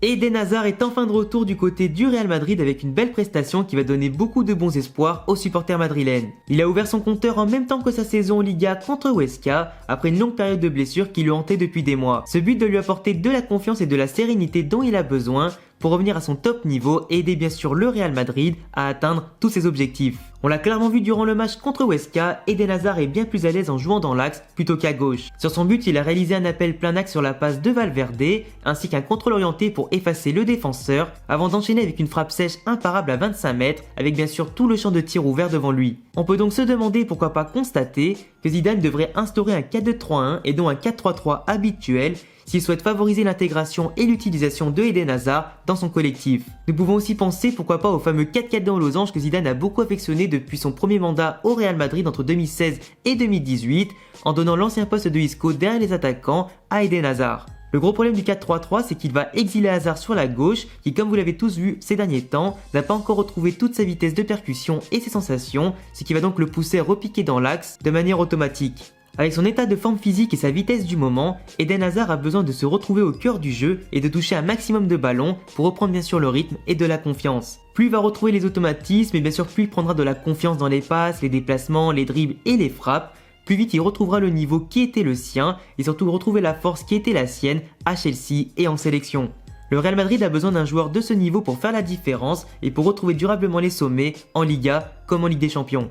Eden Hazard est enfin de retour du côté du Real Madrid avec une belle prestation qui va donner beaucoup de bons espoirs aux supporters madrilènes. Il a ouvert son compteur en même temps que sa saison en Liga contre Huesca après une longue période de blessure qui le hantait depuis des mois. Ce but de lui apporter de la confiance et de la sérénité dont il a besoin pour revenir à son top niveau et aider bien sûr le Real Madrid à atteindre tous ses objectifs. On l'a clairement vu durant le match contre Huesca, Eden Hazard est bien plus à l'aise en jouant dans l'axe plutôt qu'à gauche. Sur son but, il a réalisé un appel plein axe sur la passe de Valverde, ainsi qu'un contrôle orienté pour effacer le défenseur, avant d'enchaîner avec une frappe sèche imparable à 25 mètres, avec bien sûr tout le champ de tir ouvert devant lui. On peut donc se demander pourquoi pas constater que Zidane devrait instaurer un 4-2-3-1 et non un 4-3-3 habituel, s'il souhaite favoriser l'intégration et l'utilisation de Eden Hazard dans son collectif. Nous pouvons aussi penser pourquoi pas au fameux 4-4-2 en losange que Zidane a beaucoup affectionné depuis son premier mandat au Real Madrid entre 2016 et 2018, en donnant l'ancien poste de Isco derrière les attaquants à Eden Hazard. Le gros problème du 4-3-3, c'est qu'il va exiler Hazard sur la gauche, qui comme vous l'avez tous vu ces derniers temps, n'a pas encore retrouvé toute sa vitesse de percussion et ses sensations, ce qui va donc le pousser à repiquer dans l'axe de manière automatique. Avec son état de forme physique et sa vitesse du moment, Eden Hazard a besoin de se retrouver au cœur du jeu et de toucher un maximum de ballons pour reprendre bien sûr le rythme et de la confiance. Plus il va retrouver les automatismes et bien sûr plus il prendra de la confiance dans les passes, les déplacements, les dribbles et les frappes, plus vite il retrouvera le niveau qui était le sien et surtout retrouver la force qui était la sienne à Chelsea et en sélection. Le Real Madrid a besoin d'un joueur de ce niveau pour faire la différence et pour retrouver durablement les sommets en Liga comme en Ligue des Champions.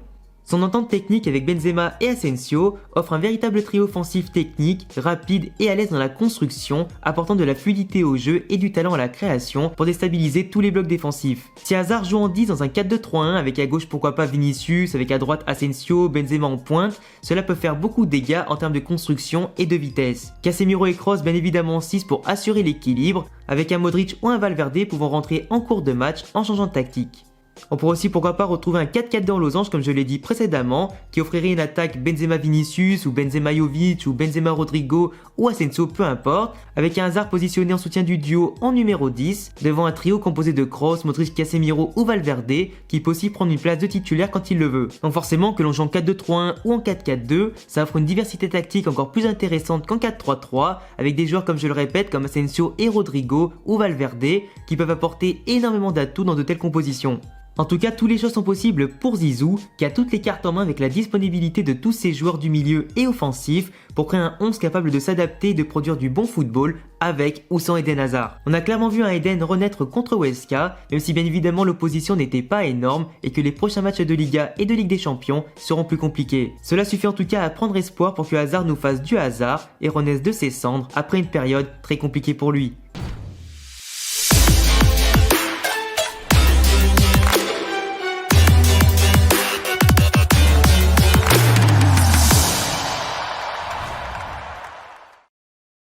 Son entente technique avec Benzema et Asensio offre un véritable trio offensif technique, rapide et à l'aise dans la construction, apportant de la fluidité au jeu et du talent à la création pour déstabiliser tous les blocs défensifs. Si Hazard joue en 10 dans un 4-2-3-1 avec à gauche pourquoi pas Vinicius, avec à droite Asensio, Benzema en pointe, cela peut faire beaucoup de dégâts en termes de construction et de vitesse. Casemiro et Kroos bien évidemment en 6 pour assurer l'équilibre, avec un Modric ou un Valverde pouvant rentrer en cours de match en changeant de tactique. On pourrait aussi pourquoi pas retrouver un 4-4-2 en losange comme je l'ai dit précédemment, qui offrirait une attaque Benzema-Vinicius ou Benzema-Jovic ou Benzema-Rodrigo ou Asensio, peu importe, avec un Hazard positionné en soutien du duo en numéro 10, devant un trio composé de Kroos, Modric, Casemiro ou Valverde, qui peut aussi prendre une place de titulaire quand il le veut. Donc forcément que l'on joue en 4-2-3-1 ou en 4-4-2, ça offre une diversité tactique encore plus intéressante qu'en 4-3-3, avec des joueurs comme je le répète comme Asensio et Rodrigo ou Valverde, qui peuvent apporter énormément d'atouts dans de telles compositions. En tout cas, toutes les choses sont possibles pour Zizou, qui a toutes les cartes en main avec la disponibilité de tous ses joueurs du milieu et offensif pour créer un 11 capable de s'adapter et de produire du bon football avec ou sans Eden Hazard. On a clairement vu un Eden renaître contre Huesca, même si bien évidemment l'opposition n'était pas énorme et que les prochains matchs de Liga et de Ligue des Champions seront plus compliqués. Cela suffit en tout cas à prendre espoir pour que Hazard nous fasse du Hazard et renaisse de ses cendres après une période très compliquée pour lui.